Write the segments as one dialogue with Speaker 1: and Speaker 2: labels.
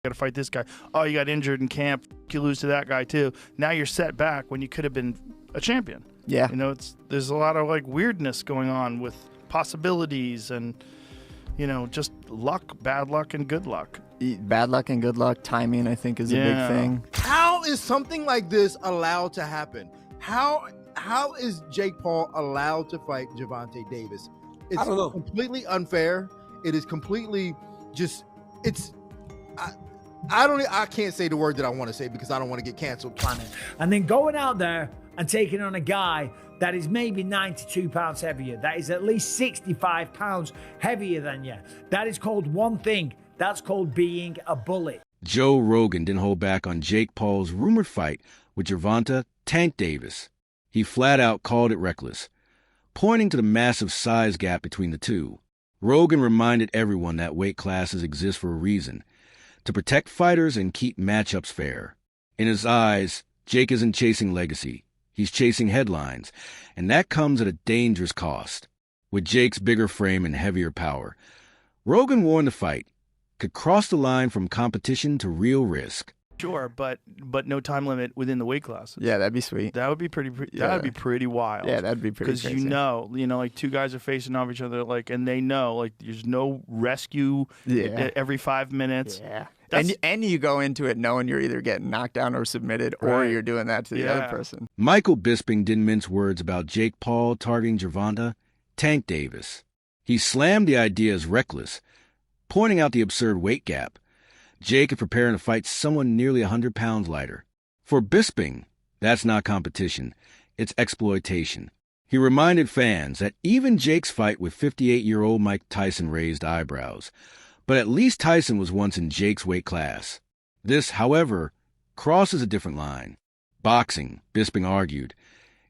Speaker 1: got to fight this guy. Oh, you got injured in camp. You lose to that guy too. Now you're set back when you could have been a champion.
Speaker 2: Yeah.
Speaker 1: You know, there's a lot of like weirdness going on with possibilities and, you know, just luck, bad luck, and good luck.
Speaker 2: Bad luck and good luck. Timing, I think, is a big thing.
Speaker 3: How is something like this allowed to happen? How is Jake Paul allowed to fight Gervonta Davis? It's completely unfair. It is completely just, I can't say the word that I want to say because I don't want to get canceled.
Speaker 4: And then going out there and taking on a guy that is maybe 92 pounds heavier, that is at least 65 pounds heavier than you. That is called one thing. That's called being a bully.
Speaker 5: Joe Rogan didn't hold back on Jake Paul's rumored fight with Gervonta "Tank" Davis. He flat out called it reckless. Pointing to the massive size gap between the two, Rogan reminded everyone that weight classes exist for a reason, to protect fighters and keep matchups fair. In his eyes, Jake isn't chasing legacy. He's chasing headlines, and that comes at a dangerous cost. With Jake's bigger frame and heavier power, Rogan warned the fight could cross the line from competition to real risk.
Speaker 1: Sure, but no time limit within the weight classes.
Speaker 2: Yeah, that'd be sweet.
Speaker 1: That would be pretty. That would be pretty wild.
Speaker 2: Yeah, that'd be pretty.
Speaker 1: Because you know, like two guys are facing off each other, like, and they know, like, there's no rescue. Every 5 minutes.
Speaker 2: Yeah. And you go into it knowing you're either getting knocked down or submitted, or you're doing that to the other person.
Speaker 5: Michael Bisping didn't mince words about Jake Paul targeting Gervonta "Tank" Davis. He slammed the idea as reckless, pointing out the absurd weight gap. Jake is preparing to fight someone nearly 100 pounds lighter. For Bisping, that's not competition. It's exploitation. He reminded fans that even Jake's fight with 58-year-old Mike Tyson raised eyebrows. But at least Tyson was once in Jake's weight class. This, however, crosses a different line. Boxing, Bisping argued,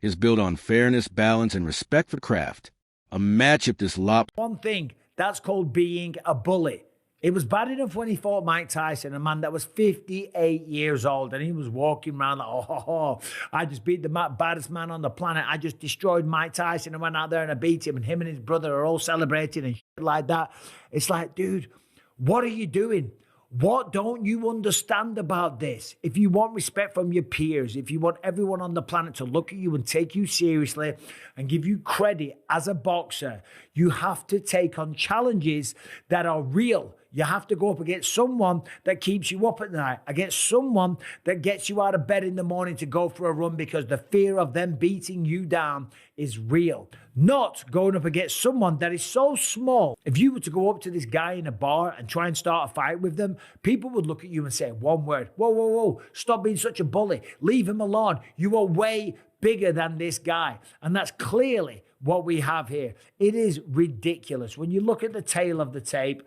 Speaker 5: is built on fairness, balance, and respect for craft. A matchup this
Speaker 4: One thing, that's called being a bully. It was bad enough when he fought Mike Tyson, a man that was 58 years old, and he was walking around like, I just beat the baddest man on the planet. I just destroyed Mike Tyson and went out there and I beat him, and him and his brother are all celebrating and shit like that. It's like, dude, what are you doing? What don't you understand about this? If you want respect from your peers, if you want everyone on the planet to look at you and take you seriously and give you credit as a boxer, you have to take on challenges that are real. You have to go up against someone that keeps you up at night, against someone that gets you out of bed in the morning to go for a run because the fear of them beating you down is real. Not going up against someone that is so small. If you were to go up to this guy in a bar and try and start a fight with them, people would look at you and say one word, whoa, stop being such a bully. Leave him alone. You are way bigger than this guy. And that's clearly what we have here. It is ridiculous. When you look at the tail of the tape,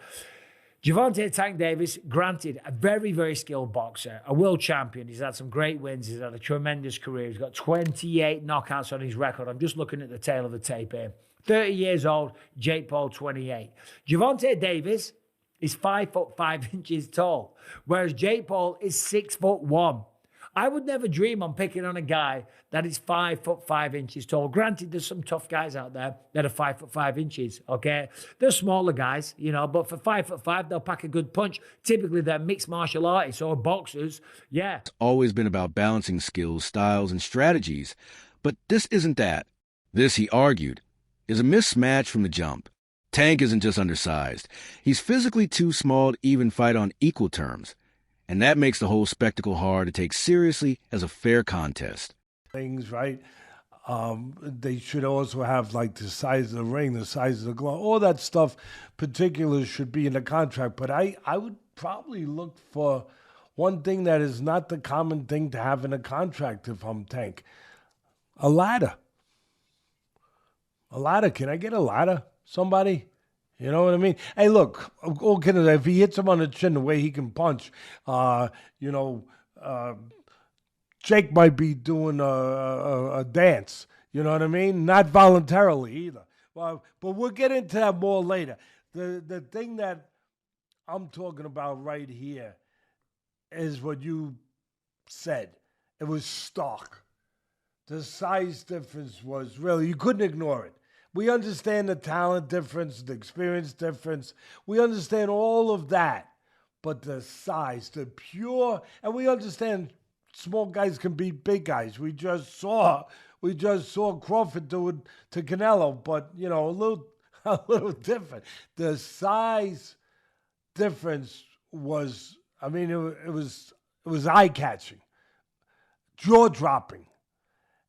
Speaker 4: Gervonta "Tank" Davis, granted, a very, very skilled boxer, a world champion. He's had some great wins. He's had a tremendous career. He's got 28 knockouts on his record. I'm just looking at the tail of the tape here. 30 years old, Jake Paul, 28. Gervonta Davis is 5'5" tall, whereas Jake Paul is 6'1". I would never dream on picking on a guy that is 5'5" tall. Granted, there's some tough guys out there that are 5'5", okay? They're smaller guys, you know, but for 5'5", they'll pack a good punch. Typically, they're mixed martial artists or boxers, yeah.
Speaker 5: It's always been about balancing skills, styles, and strategies. But this isn't that. This, he argued, is a mismatch from the jump. Tank isn't just undersized. He's physically too small to even fight on equal terms. And that makes the whole spectacle hard to take seriously as a fair contest.
Speaker 6: Things, right? They should also have, like, the size of the ring, the size of the glove, all that stuff, particulars should be in the contract. But I would probably look for one thing that is not the common thing to have in a contract if I'm Tank. A ladder. A ladder. Can I get a ladder? Somebody? You know what I mean? Hey, look, all kidding, if he hits him on the chin the way he can punch, Jake might be doing a dance. You know what I mean? Not voluntarily either. But we'll get into that more later. The thing that I'm talking about right here is what you said. It was stark. The size difference was really, you couldn't ignore it. We understand the talent difference, the experience difference. We understand all of that. but the size, the pure, and we understand small guys can beat big guys. We just saw Crawford do it to Canelo, but you know, a little different. The size difference was, I mean, it was eye-catching, jaw-dropping,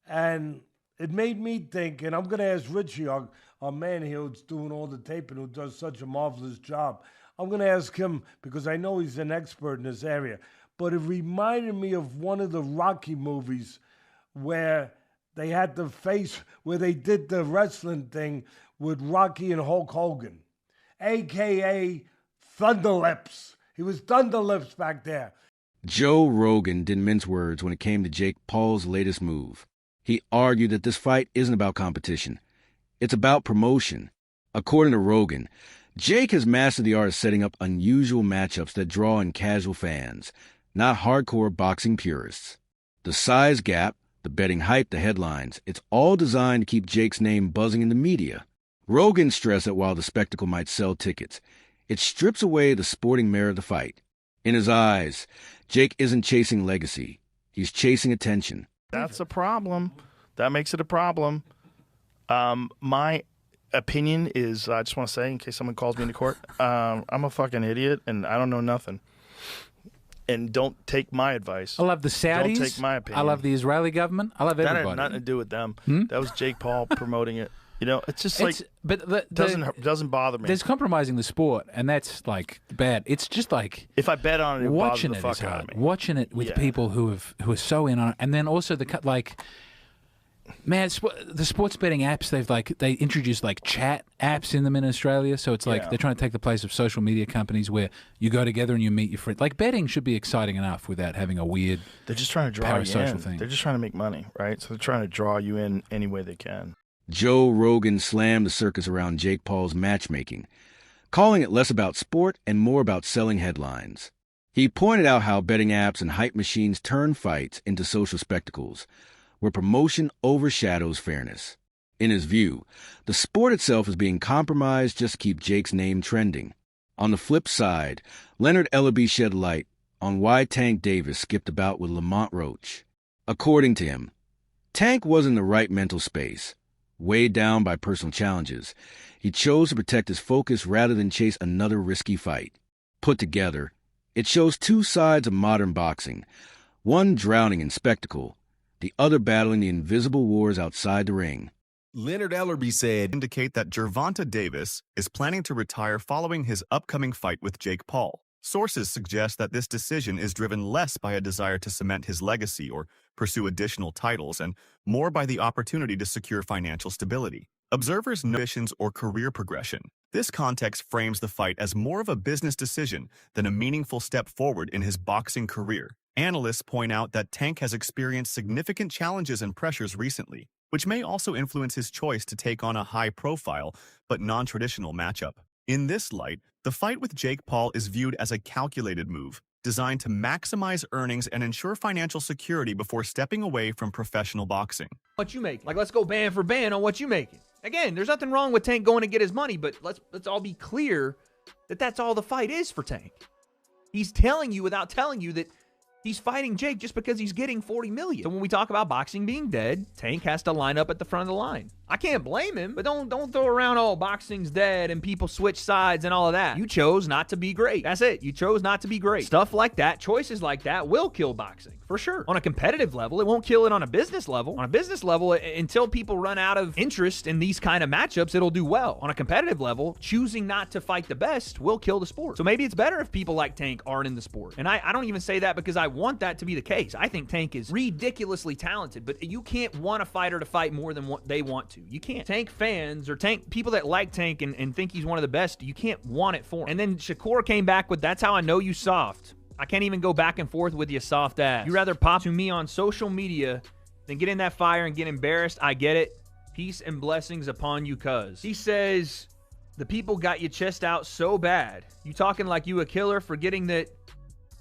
Speaker 6: and it made me think. And I'm going to ask Richie, our man here who's doing all the taping, who does such a marvelous job. I'm going to ask him because I know he's an expert in this area. But it reminded me of one of the Rocky movies where they had the face, where they did the wrestling thing with Rocky and Hulk Hogan, a.k.a. Thunderlips. He was Thunderlips back there.
Speaker 5: Joe Rogan didn't mince words when it came to Jake Paul's latest move. He argued that this fight isn't about competition. It's about promotion. According to Rogan, Jake has mastered the art of setting up unusual matchups that draw in casual fans, not hardcore boxing purists. The size gap, the betting hype, the headlines, it's all designed to keep Jake's name buzzing in the media. Rogan stressed that while the spectacle might sell tickets, it strips away the sporting merit of the fight. In his eyes, Jake isn't chasing legacy. He's chasing attention.
Speaker 1: That's a problem. That makes it a problem. My opinion is, I just want to say, in case someone calls me into court, I'm a fucking idiot and I don't know nothing. And don't take my advice.
Speaker 7: I love the Saudis.
Speaker 1: Don't take my opinion.
Speaker 7: I love the Israeli government. I love everybody.
Speaker 1: That had nothing to do with them. That was Jake Paul promoting it. You know, it's just doesn't bother me.
Speaker 7: There's compromising the sport, and that's like bad. It's just like
Speaker 1: if I bet on it,
Speaker 7: watching
Speaker 1: it
Speaker 7: it
Speaker 1: bothers
Speaker 7: is
Speaker 1: the fuck out
Speaker 7: hard.
Speaker 1: of me.
Speaker 7: Watching it with people who are so in on it, and then also man, the sports betting apps, they introduced like chat apps in them in Australia. So it's like they're trying to take the place of social media companies where you go together and you meet your friends. Like betting should be exciting enough without having a weird.
Speaker 1: They're just trying to draw you in.
Speaker 7: Thing.
Speaker 1: They're just trying to make money, right? So they're trying to draw you in any way they can.
Speaker 5: Joe Rogan slammed the circus around Jake Paul's matchmaking, calling it less about sport and more about selling headlines. He pointed out how betting apps and hype machines turn fights into social spectacles, where promotion overshadows fairness. In his view, the sport itself is being compromised just to keep Jake's name trending. On the flip side, Leonard Ellerby shed light on why Tank Davis skipped a bout with Lamont Roach. According to him, Tank was in the right mental space. Weighed down by personal challenges, he chose to protect his focus rather than chase another risky fight. Put together, it shows two sides of modern boxing, one drowning in spectacle, the other battling the invisible wars outside the ring.
Speaker 8: Leonard Ellerby said, indicate that Gervonta Davis is planning to retire following his upcoming fight with Jake Paul. Sources suggest that this decision is driven less by a desire to cement his legacy or pursue additional titles and more by the opportunity to secure financial stability. Observers know ambitions or career progression. This context frames the fight as more of a business decision than a meaningful step forward in his boxing career. Analysts point out that Tank has experienced significant challenges and pressures recently, which may also influence his choice to take on a high-profile but non-traditional matchup. In this light, the fight with Jake Paul is viewed as a calculated move, designed to maximize earnings and ensure financial security before stepping away from professional boxing.
Speaker 9: What you make? Like, let's go band for band on what you making. Again, there's nothing wrong with Tank going to get his money, but let's all be clear that that's all the fight is for Tank. He's telling you without telling you that he's fighting Jake just because he's getting $40 million. So when we talk about boxing being dead, Tank has to line up at the front of the line. I can't blame him, but don't throw around, oh, boxing's dead and people switch sides and all of that. You chose not to be great. That's it. You chose not to be great. Stuff like that, choices like that will kill boxing, for sure. On a competitive level, it won't kill it on a business level. On a business level, until people run out of interest in these kind of matchups, it'll do well. On a competitive level, choosing not to fight the best will kill the sport. So maybe it's better if people like Tank aren't in the sport. And I don't even say that because I want that to be the case. I think Tank is ridiculously talented, but you can't want a fighter to fight more than what they want to. You can't. Tank fans or Tank people that like Tank and think he's one of the best, you can't want it for him. And then Shakur came back with, that's how I know you soft. I can't even go back and forth with you soft ass. You rather pop to me on social media than get in that fire and get embarrassed. I get it. Peace and blessings upon you, cuz. He says, the people got your chest out so bad. You talking like you a killer, forgetting that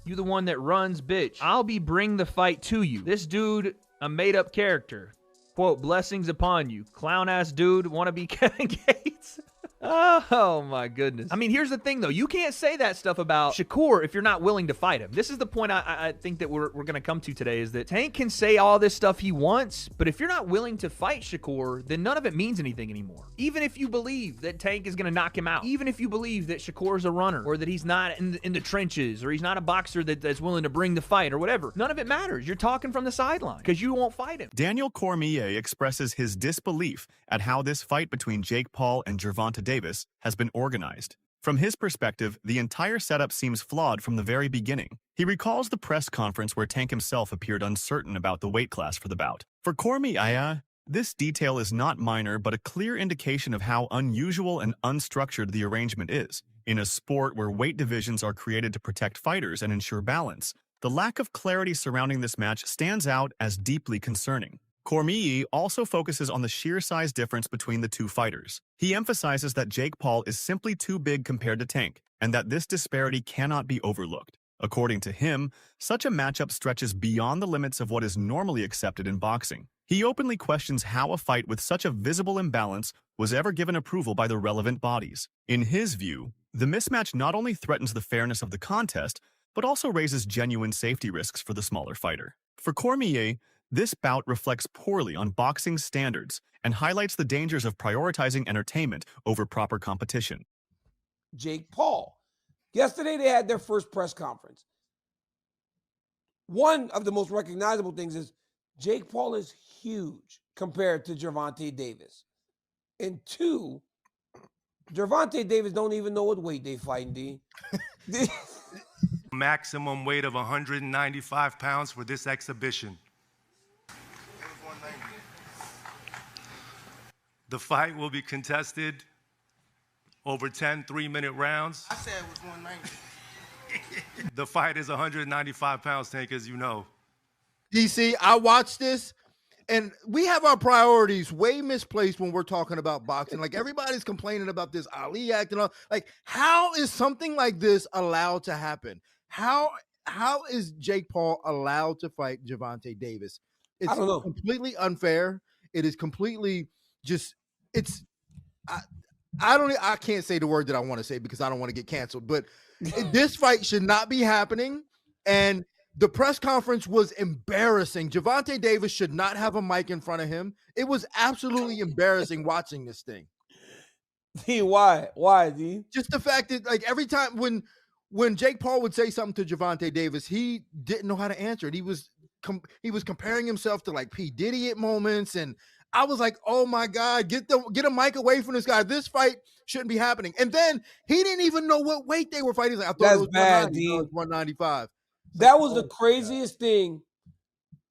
Speaker 9: you the one that runs, bitch. I'll be bring the fight to you. This dude, a made-up character. Quote, blessings upon you. Clown-ass dude, wanna be Kevin Gates? Oh, my goodness. I mean, here's the thing, though. You can't say that stuff about Shakur if you're not willing to fight him. This is the point I think that we're going to come to today, is that Tank can say all this stuff he wants, but if you're not willing to fight Shakur, then none of it means anything anymore. Even if you believe that Tank is going to knock him out, even if you believe that Shakur's a runner, or that he's not in the trenches, or he's not a boxer that's willing to bring the fight, or whatever, none of it matters. You're talking from the sideline because you won't fight him.
Speaker 8: Daniel Cormier expresses his disbelief at how this fight between Jake Paul and Gervonta Davis has been organized. From his perspective, the entire setup seems flawed from the very beginning. He recalls the press conference where Tank himself appeared uncertain about the weight class for the bout. For Cormier, this detail is not minor but a clear indication of how unusual and unstructured the arrangement is. In a sport where weight divisions are created to protect fighters and ensure balance, the lack of clarity surrounding this match stands out as deeply concerning. Cormier also focuses on the sheer size difference between the two fighters. He emphasizes that Jake Paul is simply too big compared to Tank, and that this disparity cannot be overlooked. According to him, such a matchup stretches beyond the limits of what is normally accepted in boxing. He openly questions how a fight with such a visible imbalance was ever given approval by the relevant bodies. In his view, the mismatch not only threatens the fairness of the contest, but also raises genuine safety risks for the smaller fighter. For Cormier, this bout reflects poorly on boxing standards and highlights the dangers of prioritizing entertainment over proper competition.
Speaker 10: Jake Paul. Yesterday they had their first press conference. One of the most recognizable things is Jake Paul is huge compared to Gervonta Davis. And two, Gervonta Davis don't even know what weight they fighting, D.
Speaker 11: Maximum weight of 195 pounds for this exhibition. The fight will be contested over 10 3-minute rounds.
Speaker 12: I said it was 190.
Speaker 11: The fight is 195 pounds, Tank, as you know.
Speaker 3: DC, I watched this, and we have our priorities way misplaced when we're talking about boxing. Like, everybody's complaining about this Ali act and all. Like, how is something like this allowed to happen? How is Jake Paul allowed to fight Gervonta Davis? It's
Speaker 10: I don't know.
Speaker 3: Completely unfair. It is completely just, I can't say the word that I want to say because I don't want to get canceled, but this fight should not be happening. And the press conference was embarrassing. Gervonta Davis should not have a mic in front of him. It was absolutely embarrassing watching this thing.
Speaker 10: D, why? Why, D?
Speaker 3: Just the fact that, like, every time when Jake Paul would say something to Gervonta Davis, he didn't know how to answer it. He was comparing himself to, like, P. Diddy at moments, and I was like, oh my God, get a mic away from this guy. This fight shouldn't be happening. And then he didn't even know what weight they were fighting. He's like, I thought
Speaker 10: That's
Speaker 3: it was
Speaker 10: bad,
Speaker 3: 190,
Speaker 10: D.
Speaker 3: it was 195.
Speaker 10: That was the craziest thing.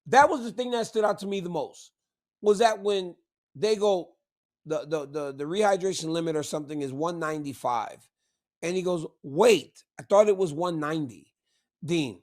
Speaker 10: That was the thing that stood out to me the most. Was that when they go, the rehydration limit or something is 195. And he goes, wait, I thought it was 190. Dean,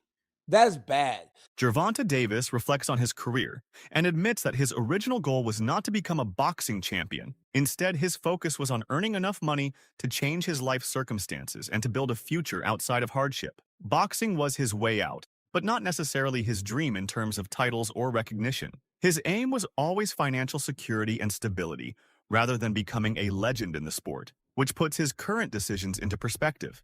Speaker 10: that is bad.
Speaker 8: Gervonta Davis reflects on his career and admits that his original goal was not to become a boxing champion. Instead, his focus was on earning enough money to change his life circumstances and to build a future outside of hardship. Boxing was his way out, but not necessarily his dream in terms of titles or recognition. His aim was always financial security and stability, rather than becoming a legend in the sport, which puts his current decisions into perspective.